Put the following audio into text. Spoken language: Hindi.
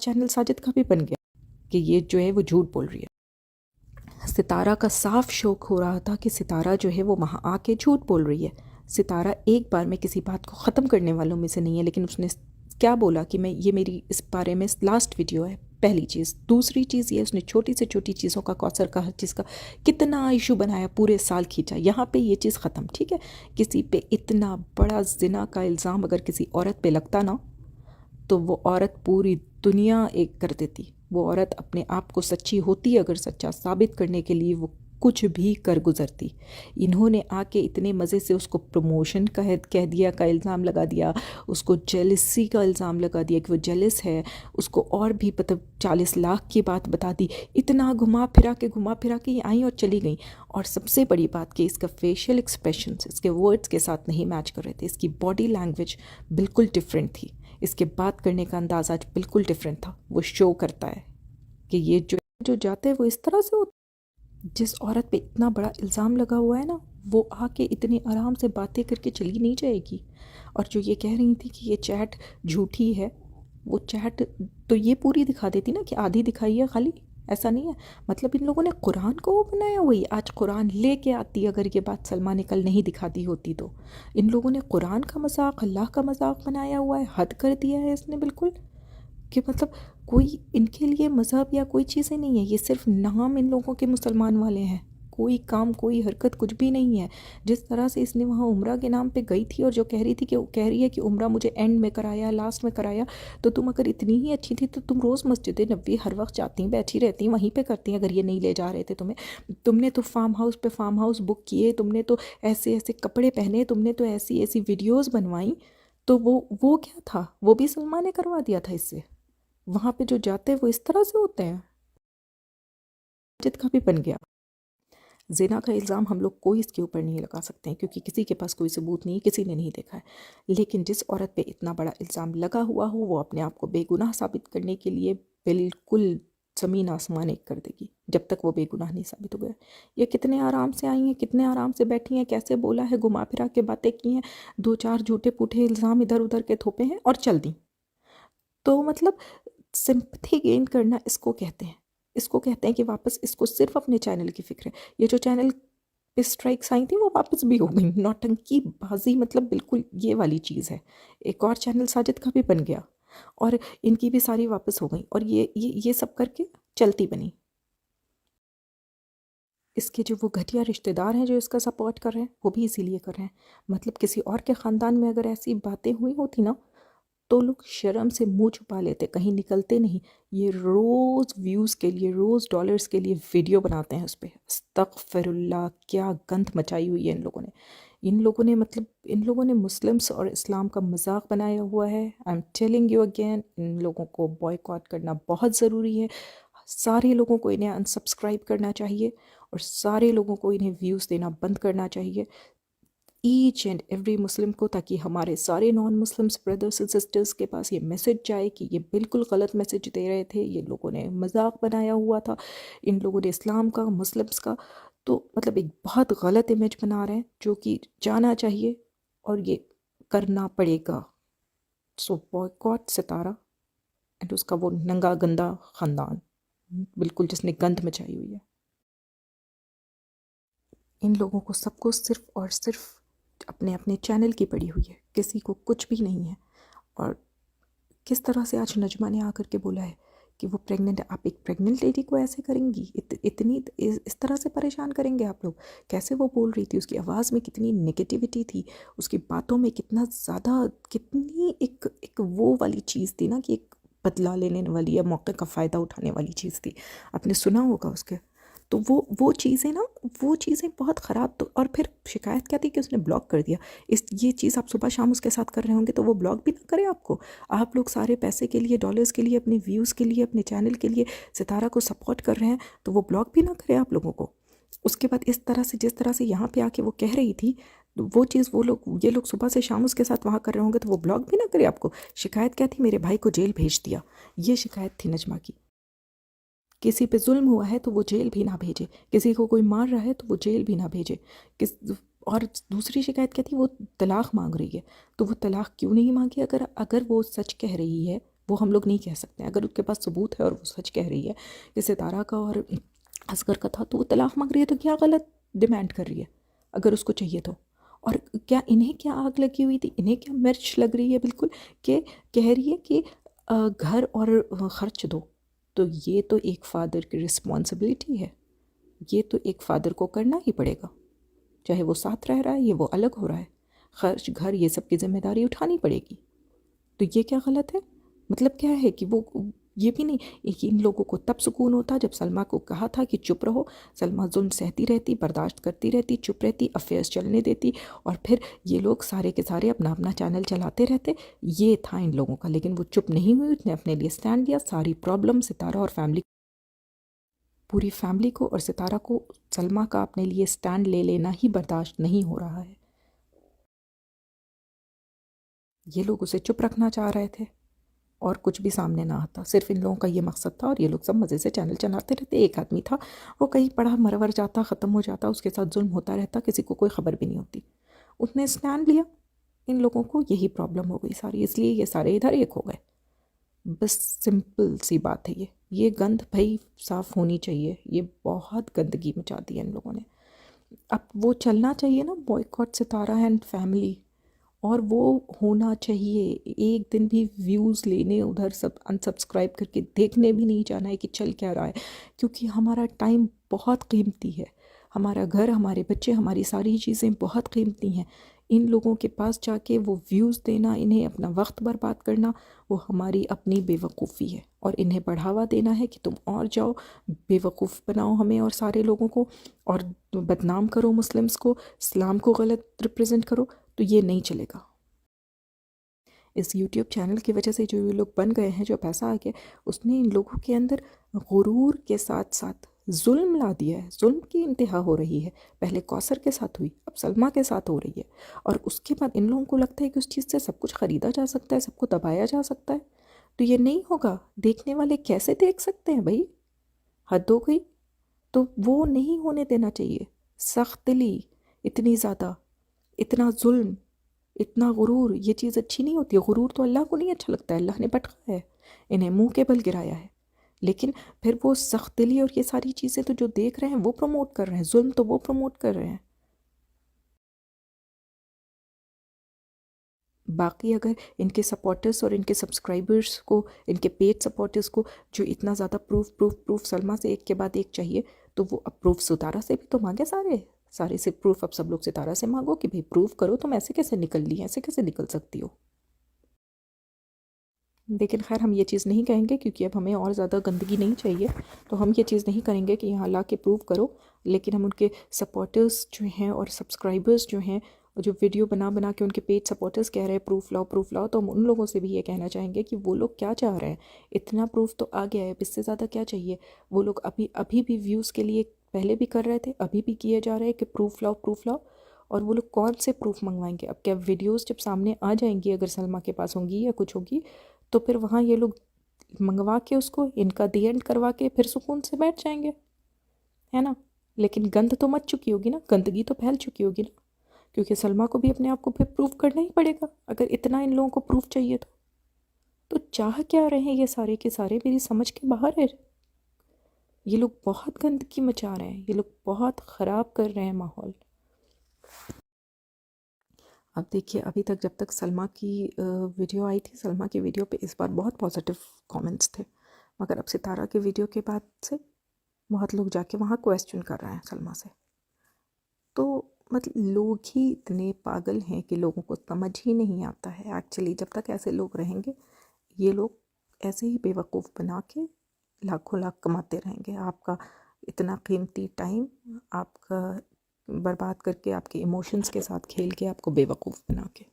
चैनल साजिद का भी बन गया कि ये जो है वो झूठ बोल रही है। सितारा का साफ शौक हो रहा था कि सितारा जो है वो वहाँ आके झूठ बोल रही है। सितारा एक बार में किसी बात को ख़त्म करने वालों में से नहीं है, लेकिन उसने क्या बोला कि मैं ये मेरी इस बारे में लास्ट वीडियो है। पहली चीज़। दूसरी चीज़ ये उसने छोटी से छोटी चीज़ों का कौसर का हर चीज़ का कितना इशू बनाया, पूरे साल खींचा। यहाँ पे ये चीज़ ख़त्म, ठीक है। किसी पे इतना बड़ा जिना का इल्ज़ाम अगर किसी औरत पे लगता ना, तो वो औरत पूरी दुनिया एक कर देती। वो औरत अपने आप को सच्ची होती अगर सच्चा साबित करने के लिए वो कुछ भी कर गुजरती। इन्होंने आके इतने मज़े से उसको प्रमोशन का कह दिया का इल्ज़ाम लगा दिया, उसको जेलसी का इल्ज़ाम लगा दिया कि वो जेलस है, उसको और भी मतलब 40 लाख की बात बता दी। इतना घुमा फिरा के ये आई और चली गई। और सबसे बड़ी बात कि इसका फेशियल एक्सप्रेशंस इसके वर्ड्स के साथ नहीं मैच कर रहे थे। इसकी बॉडी लैंग्वेज बिल्कुल डिफरेंट थी। इसके बात करने का अंदाज़ आज बिल्कुल डिफरेंट था। वो शो करता है कि ये जो जाते हैं वो इस तरह से होता। जिस औरत पे इतना बड़ा इल्ज़ाम लगा हुआ है ना, वो आके इतनी आराम से बातें करके चली नहीं जाएगी। और जो ये कह रही थी कि ये चैट झूठी है, वो चैट तो ये पूरी दिखा देती ना कि आधी दिखाई है खाली। ऐसा नहीं है। मतलब इन लोगों ने कुरान को वो बनाया हुई। आज कुरान लेके आती अगर ये बात सलमा ने कल नहीं दिखाती होती तो। इन लोगों ने कुरान का मजाक, अल्लाह का मजाक बनाया हुआ है। हद कर दिया है इसने बिल्कुल कि मतलब कोई इनके लिए मज़हब या कोई चीज़ें नहीं है। ये सिर्फ नाम इन लोगों के मुसलमान वाले हैं। कोई काम कोई हरकत कुछ भी नहीं है। जिस तरह से इसने वहाँ उम्रा के नाम पे गई थी और जो कह रही थी कि कह रही है कि उम्रा मुझे एंड में कराया, लास्ट में कराया, तो तुम अगर इतनी ही अच्छी थी तो तुम रोज़ मस्जिद नबी हर वक्त जाती बैठी रहती वहीं पे करती अगर ये नहीं ले जा रहे थे तुम्हें। तुमने तो फार्म हाउस पे फार्म हाउस बुक किए, तुमने तो ऐसे ऐसे कपड़े पहने, तुमने तो ऐसी ऐसी वीडियोज़ बनवाई। तो वो क्या था, वो भी सलमान ने करवा दिया था इससे। वहाँ पे जो जाते हैं वो इस तरह से होते हैं। जिद का भी बन गया। ज़िना का इल्ज़ाम हम लोग कोई इसके ऊपर नहीं लगा सकते हैं क्योंकि किसी के पास कोई सबूत नहीं है, किसी ने नहीं देखा है। लेकिन जिस औरत पे इतना बड़ा इल्ज़ाम लगा हुआ हो वो अपने आप को बेगुनाह साबित करने के लिए बिल्कुल ज़मीन आसमान एक कर देगी जब तक वो बेगुनाह नहीं साबित हो गया। ये कितने आराम से आई हैं, कितने आराम से बैठी हैं, कैसे बोला है, घुमा फिरा के बातें की हैं, 2-4 झूठे पूठे इल्ज़ाम इधर उधर के थोपे हैं और चल दी। तो मतलब सिंपैथी गेन करना इसको कहते हैं। इसको कहते हैं कि वापस इसको सिर्फ अपने चैनल की फ़िक्र है। ये जो चैनल पे स्ट्राइक्स आई थी वो वापस भी हो गई। नौटंकी बाजी मतलब बिल्कुल ये वाली चीज़ है। एक और चैनल साजिद का भी बन गया और इनकी भी सारी वापस हो गई और ये सब करके चलती बनी। इसके जो वो घटिया रिश्तेदार हैं जो इसका सपोर्ट कर रहे हैं वो भी इसीलिए कर रहे हैं। मतलब किसी और के ख़ानदान में अगर ऐसी बातें हुई होती ना तो लोग शर्म से मुंह छुपा लेते, कहीं निकलते नहीं। ये रोज़ व्यूज़ के लिए, रोज़ डॉलर्स के लिए वीडियो बनाते हैं उस पे। अस्तगफिरुल्लाह, क्या गंद मचाई हुई है इन लोगों ने। इन लोगों ने मतलब इन लोगों ने मुस्लिम्स और इस्लाम का मजाक बनाया हुआ है। I am telling you again, इन लोगों को बॉयकॉट करना बहुत ज़रूरी है। सारे लोगों को इन्हें अनसब्सक्राइब करना चाहिए और सारे लोगों को इन्हें व्यूज़ देना बंद करना चाहिए, ईच एंड एवरी मुस्लिम को, ताकि हमारे सारे non Muslims brothers and sisters के पास ये मैसेज जाए कि ये बिल्कुल गलत मैसेज दे रहे थे। ये लोगों ने मजाक बनाया हुआ था, इन लोगों ने इस्लाम का, मुस्लिम्स का, तो मतलब एक बहुत गलत इमेज बना रहे हैं जो कि जाना चाहिए और ये करना पड़ेगा। सो बॉयकॉट सितारा एंड उसका वो नंगा गंदा ख़ानदान, बिल्कुल जिसने गंद मचाई हुई है। इन लोगों को सबको सिर्फ और सिर्फ अपने अपने चैनल की पड़ी हुई है, किसी को कुछ भी नहीं है। और किस तरह से आज नजमा ने आकर के बोला है कि वो प्रेग्नेंट है। आप एक प्रेग्नेंट लेडी को ऐसे करेंगी, इतनी इस तरह से परेशान करेंगे आप लोग। कैसे वो बोल रही थी, उसकी आवाज़ में कितनी नेगेटिविटी थी, उसकी बातों में कितना ज़्यादा, कितनी एक वो वाली चीज़ थी ना कि एक बदला लेने वाली या मौके का फ़ायदा उठाने वाली चीज़ थी। आपने सुना होगा उसके। तो वो चीज़ें ना, वो चीज़ें बहुत ख़राब। तो और फिर शिकायत क्या थी कि उसने ब्लॉक कर दिया। ये चीज़ आप सुबह शाम उसके साथ कर रहे होंगे तो वो ब्लॉक भी ना करे आपको। आप लोग सारे पैसे के लिए, डॉलर्स के लिए, अपने व्यूज़ के लिए, अपने चैनल के लिए सितारा को सपोर्ट कर रहे हैं तो वो ब्लॉक भी ना करे आप लोगों को। उसके बाद इस तरह से, जिस तरह से यहाँ पे आके वो कह रही थी, वो चीज़ ये लोग सुबह से शाम उसके साथ वहाँ कर रहे होंगे तो वो ब्लॉक भी ना करे आपको। शिकायत क्या थी, मेरे भाई को जेल भेज दिया, ये शिकायत थी नजमा की। किसी पे जुल्म हुआ है तो वो जेल भी ना भेजे, किसी को कोई मार रहा है तो वो जेल भी ना भेजे। किस और दूसरी शिकायत क्या थी, वो तलाक़ मांग रही है। तो वो तलाक़ क्यों नहीं मांगी? अगर वो सच कह रही है, वो हम लोग नहीं कह सकते। अगर उसके पास सबूत है और वो सच कह रही है कि सितारा का और असगर का था, तो वो तलाक मांग रही है, तो क्या गलत डिमांड कर रही है अगर उसको चाहिए तो? और क्या इन्हें क्या आग लगी हुई थी, इन्हें क्या मिर्च लग रही है बिल्कुल, कि कह रही है कि घर और खर्च दो। तो ये तो एक फ़ादर की रिस्पॉन्सिबिलिटी है, ये तो एक फ़ादर को करना ही पड़ेगा, चाहे वो साथ रह रहा है या वो अलग हो रहा है। खर्च, घर, ये सब की जिम्मेदारी उठानी पड़ेगी। तो ये क्या गलत है? मतलब क्या है कि वो ये भी नहीं, इन लोगों को तब सुकून होता जब सलमा को कहा था कि चुप रहो। सलमा जुल्म सहती रहती, बर्दाश्त करती रहती, चुप रहती, अफेयर्स चलने देती, और फिर ये लोग सारे के सारे अपना अपना चैनल चलाते रहते। ये था इन लोगों का। लेकिन वो चुप नहीं हुई, उसने अपने लिए स्टैंड लिया। सारी प्रॉब्लम सितारा और फैमिली, पूरी फैमिली को और सितारा को सलमा का अपने लिए स्टैंड ले लेना ही बर्दाश्त नहीं हो रहा है। ये लोग उसे चुप रखना चाह रहे थे और कुछ भी सामने ना आता। सिर्फ इन लोगों का ये मकसद था, और ये लोग सब मज़े से चैनल चलाते रहते। एक आदमी था, वो कहीं पड़ा मरवर जाता, ख़त्म हो जाता, उसके साथ जुल्म होता रहता, किसी को कोई ख़बर भी नहीं होती। उसने स्टैंड लिया। इन लोगों को यही प्रॉब्लम हो गई सारी, इसलिए ये सारे इधर एक हो गए। बस सिंपल सी बात है ये गंद भाई साफ़ होनी चाहिए। ये बहुत गंदगी मचा दी है इन लोगों ने। अब वो चलना चाहिए ना, बॉयकॉट सितारा एंड फैमिली, और वो होना चाहिए। एक दिन भी व्यूज़ लेने उधर सब अनसब्सक्राइब करके देखने भी नहीं जाना है कि चल क्या रहा है, क्योंकि हमारा टाइम बहुत कीमती है। हमारा घर, हमारे बच्चे, हमारी सारी चीज़ें बहुत कीमती हैं। इन लोगों के पास जाके वो व्यूज़ देना, इन्हें अपना वक्त बर्बाद करना, वो हमारी अपनी बेवकूफ़ी है। और इन्हें बढ़ावा देना है कि तुम और जाओ, बेवकूफ़ बनाओ हमें और सारे लोगों को, और बदनाम करो मुस्लिम्स को, इस्लाम को गलत रिप्रेजेंट करो। तो ये नहीं चलेगा। इस यूट्यूब चैनल की वजह से जो ये लोग बन गए हैं, जो पैसा आ गया, उसने इन लोगों के अंदर गुरूर के साथ साथ जुल्म ला दिया है। जुल्म की इंतहा हो रही है। पहले कौसर के साथ हुई, अब सलमा के साथ हो रही है। और उसके बाद इन लोगों को लगता है कि उस चीज़ से सब कुछ ख़रीदा जा सकता है, सबको दबाया जा सकता है। तो ये नहीं होगा। देखने वाले कैसे देख सकते हैं भाई? हद हो गई। तो वो नहीं होने देना चाहिए। सख्त दिली, इतनी ज़्यादा, इतना जुल्म, इतना गुरूर, ये चीज़ अच्छी नहीं होती है। गुरूर तो अल्लाह को नहीं अच्छा लगता है, अल्लाह ने भटका है, इन्हें मुंह के बल गिराया है। लेकिन फिर वो सख्त दिली और ये सारी चीज़ें तो जो देख रहे हैं वो प्रमोट कर रहे हैं, जुल्म तो वो प्रमोट कर रहे हैं। बाकी अगर इनके सपोर्टर्स और इनके सब्सक्राइबर्स को, इनके पेड सपोर्टर्स को जो इतना ज़्यादा प्रूफ प्रूफ प्रूफ सलमा से एक के बाद एक चाहिए, तो वो अब प्रूफ सितारा से भी तो मांगे। सारे सारे से प्रूफ अब सब लोग सितारा से मांगो कि भाई प्रूफ करो, तुम ऐसे कैसे निकल ली, ऐसे कैसे निकल सकती हो। लेकिन खैर हम ये चीज़ नहीं कहेंगे, क्योंकि अब हमें और ज़्यादा गंदगी नहीं चाहिए। तो हम ये चीज़ नहीं करेंगे कि यहाँ ला के प्रूव करो। लेकिन हम उनके सपोर्टर्स जो हैं और सब्सक्राइबर्स जो हैं, जो वीडियो बना बना के उनके पेज सपोर्टर्स कह रहे हैं प्रूफ लाओ, तो हम उन लोगों से भी ये कहना चाहेंगे कि वो लोग क्या चाह रहे हैं। इतना प्रूफ तो आ गया है, इससे ज़्यादा क्या चाहिए। वो लोग अभी अभी भी व्यूज़ के लिए पहले भी कर रहे थे, अभी भी किए जा रहे हैं कि प्रूफ लाओ। और वो लोग कौन से प्रूफ मंगवाएंगे? अब क्या वीडियोज़ जब सामने आ जाएंगी, अगर सलमा के पास होंगी या कुछ होगी, तो फिर वहाँ ये लोग मंगवा के उसको इनका दी एंड करवा के फिर सुकून से बैठ जाएंगे, है ना। लेकिन गंद तो मच चुकी होगी ना, गंदगी तो फैल चुकी होगी ना, क्योंकि सलमा को भी अपने आप को फिर प्रूफ करना ही पड़ेगा अगर इतना इन लोगों को प्रूफ चाहिए तो चाह क्या रहे हैं ये सारे के सारे, मेरी समझ के बाहर है। ये लोग बहुत गंदगी मचा रहे हैं, ये लोग बहुत ख़राब कर रहे हैं माहौल। अब देखिए, अभी तक जब तक सलमा की वीडियो आई थी, सलमा की वीडियो पे इस बार बहुत पॉजिटिव कमेंट्स थे, मगर अब सितारा के वीडियो के बाद से बहुत लोग जाके वहाँ क्वेश्चन कर रहे हैं सलमा से। तो मतलब लोग ही इतने पागल हैं कि लोगों को समझ ही नहीं आता है एक्चुअली। जब तक ऐसे लोग रहेंगे, ये लोग ऐसे ही बेवकूफ़ बना के लाखों लाख कमाते रहेंगे। आपका इतना कीमती टाइम आपका बर्बाद करके, आपके इमोशंस के साथ खेल के, आपको बेवकूफ़ बना के।